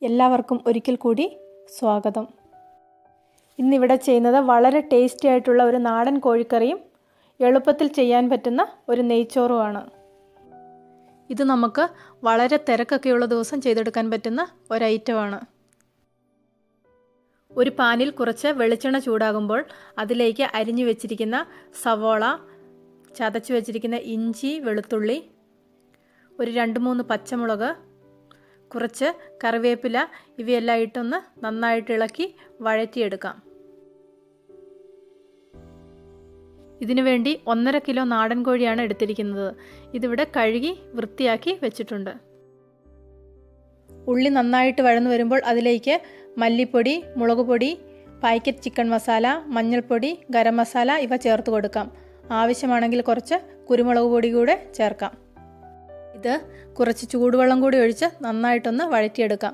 എല്ലാവർക്കും ഒരിക്കൽ കൂടി സ്വാഗതം. ഇന്നിവിടെ ചെയ്യുന്നത് വളരെ ടേസ്റ്റി ആയിട്ടുള്ള ഒരു നാടൻ കോഴിക്കറിയും എളുപ്പത്തിൽ ചെയ്യാൻ പറ്റുന്ന ഒരു നെയ്ച്ചോറുമാണ്. ഇത് നമുക്ക് വളരെ തിരക്കൊക്കെയുള്ള ദിവസം ചെയ്തെടുക്കാൻ പറ്റുന്ന ഒരു ഐറ്റമാണ്. ഒരു പാനിൽ കുറച്ച് വെളിച്ചെണ്ണ ചൂടാകുമ്പോൾ അതിലേക്ക് അരിഞ്ഞു വെച്ചിരിക്കുന്ന സവോള, ചതച്ച് വെച്ചിരിക്കുന്ന ഇഞ്ചി, വെളുത്തുള്ളി, ഒരു 2-3 പച്ചമുളക്, കുറച്ച് കറിവേപ്പില ഇവയെല്ലാം ഇട്ടൊന്ന് നന്നായിട്ട് ഇളക്കി വഴറ്റിയെടുക്കാം. ഇതിനു വേണ്ടി 1.5 കിലോ നാടൻ കോഴിയാണ് എടുത്തിരിക്കുന്നത്. ഇതിവിടെ കഴുകി വൃത്തിയാക്കി വെച്ചിട്ടുണ്ട്. ഉള്ളി നന്നായിട്ട് വഴന്നു വരുമ്പോൾ അതിലേക്ക് മല്ലിപ്പൊടി, മുളക് പൊടി, പാക്കറ്റ് ചിക്കൻ മസാല, മഞ്ഞൾപ്പൊടി, ഗരം മസാല ഇവ ചേർത്ത് കൊടുക്കാം. ആവശ്യമാണെങ്കിൽ കുറച്ച് കുരുമുളക് പൊടി കൂടെ ചേർക്കാം. ഇത് കുറച്ച് ചൂടുവെള്ളം കൂടി ഒഴിച്ച് നന്നായിട്ടൊന്ന് വഴറ്റിയെടുക്കാം.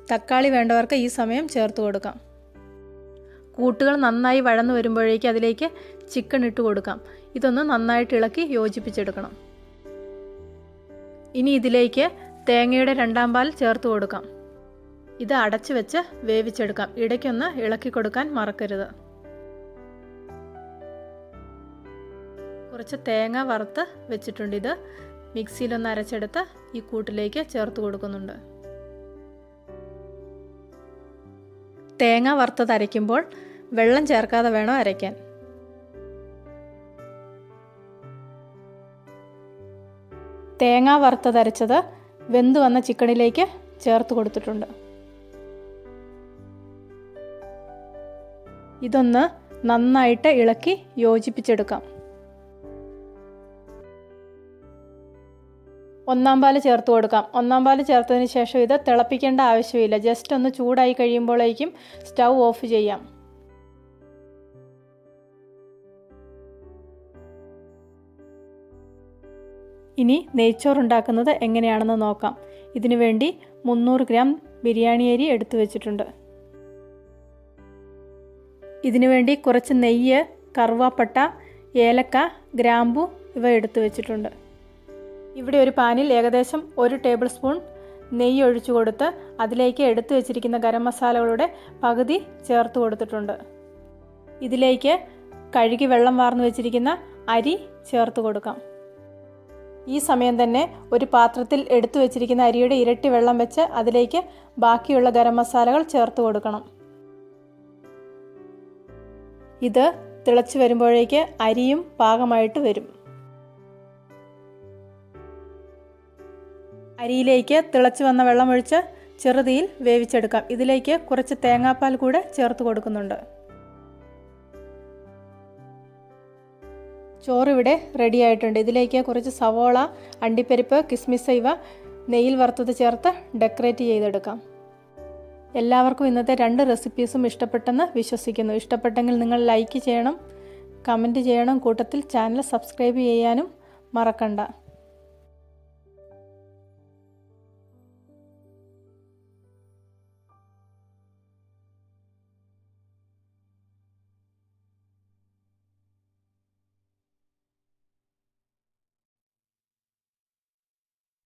തക്കാളി വേണ്ടവർക്ക് ഈ സമയം ചേർത്ത് കൊടുക്കാം. കൂട്ടുകൾ നന്നായി വഴന്നു വരുമ്പോഴേക്ക് അതിലേക്ക് ചിക്കൻ ഇട്ട് കൊടുക്കാം. ഇതൊന്ന് നന്നായിട്ട് ഇളക്കി യോജിപ്പിച്ചെടുക്കണം. ഇനി ഇതിലേക്ക് തേങ്ങയുടെ 2ാം പാൽ ചേർത്ത് കൊടുക്കാം. ഇത് അടച്ചു വെച്ച് വേവിച്ചെടുക്കാം. ഇടയ്ക്കൊന്ന് ഇളക്കി കൊടുക്കാൻ മറക്കരുത്. കുറച്ച് തേങ്ങ വറുത്ത് വെച്ചിട്ടുണ്ട്. ഇത് മിക്സിയിലൊന്ന് അരച്ചെടുത്ത് ഈ കൂട്ടിലേക്ക് ചേർത്ത് കൊടുക്കുന്നുണ്ട്. തേങ്ങ വറുത്തത് അരയ്ക്കുമ്പോൾ വെള്ളം ചേർക്കാതെ വേണം അരയ്ക്കാൻ. തേങ്ങ വറുത്തതരച്ചത് വെന്ത് വന്ന ചിക്കനിലേക്ക് ചേർത്ത് കൊടുത്തിട്ടുണ്ട്. ഇതൊന്ന് നന്നായിട്ട് ഇളക്കി യോജിപ്പിച്ചെടുക്കാം. 1ാം പാൽ ചേർത്ത് കൊടുക്കാം. 1ാം പാൽ ചേർത്തതിന് ശേഷം ഇത് തിളപ്പിക്കേണ്ട ആവശ്യമില്ല. ജസ്റ്റ് ഒന്ന് ചൂടായി കഴിയുമ്പോഴേക്കും സ്റ്റൗ ഓഫ് ചെയ്യാം. ഇനി നെയ്ച്ചോറ് ഉണ്ടാക്കുന്നത് എങ്ങനെയാണെന്ന് നോക്കാം. ഇതിനു വേണ്ടി 300 ഗ്രാം ബിരിയാണി അരി എടുത്തു വെച്ചിട്ടുണ്ട്. ഇതിനു വേണ്ടി കുറച്ച് നെയ്യ്, കറുവാപ്പട്ട, ഏലക്ക, ഗ്രാമ്പു ഇവ എടുത്തു വെച്ചിട്ടുണ്ട്. ഇവിടെ ഒരു പാനിൽ ഏകദേശം 1 ടേബിൾ സ്പൂൺ നെയ്യ് ഒഴിച്ചു കൊടുത്ത് അതിലേക്ക് എടുത്തു വെച്ചിരിക്കുന്ന ഗരം മസാലകളുടെ പകുതി ചേർത്ത് കൊടുത്തിട്ടുണ്ട്. ഇതിലേക്ക് കഴുകി വെള്ളം വാർന്നു വെച്ചിരിക്കുന്ന അരി ചേർത്ത് കൊടുക്കാം. ഈ സമയം തന്നെ ഒരു പാത്രത്തിൽ എടുത്തു വെച്ചിരിക്കുന്ന അരിയുടെ ഇരട്ടി വെള്ളം വെച്ച് അതിലേക്ക് ബാക്കിയുള്ള ഗരം മസാലകൾ ചേർത്ത് കൊടുക്കണം. ഇത് തിളച്ചു വരുമ്പോഴേക്ക് അരിയും പാകമായിട്ട് വരും. അരിയിലേക്ക് തിളച്ചു വന്ന വെള്ളം ഒഴിച്ച് ചെറുതീയിൽ വേവിച്ചെടുക്കാം. ഇതിലേക്ക് കുറച്ച് തേങ്ങാപ്പാൽ കൂടെ ചേർത്ത് കൊടുക്കുന്നുണ്ട്. ചോറിവിടെ റെഡി ആയിട്ടുണ്ട്. ഇതിലേക്ക് കുറച്ച് സവോള, അണ്ടിപ്പരിപ്പ്, കിസ്മിസ് ഇവ നെയ്യിൽ വറുത്തത് ചേർത്ത് ഡെക്കറേറ്റ് ചെയ്തെടുക്കാം. എല്ലാവർക്കും ഇന്നത്തെ 2 റെസിപ്പീസും ഇഷ്ടപ്പെട്ടെന്ന് വിശ്വസിക്കുന്നു. ഇഷ്ടപ്പെട്ടെങ്കിൽ നിങ്ങൾ ലൈക്ക് ചെയ്യണം, കമൻറ്റ് ചെയ്യണം. കൂട്ടത്തിൽ ചാനൽ സബ്സ്ക്രൈബ് ചെയ്യാനും മറക്കണ്ട.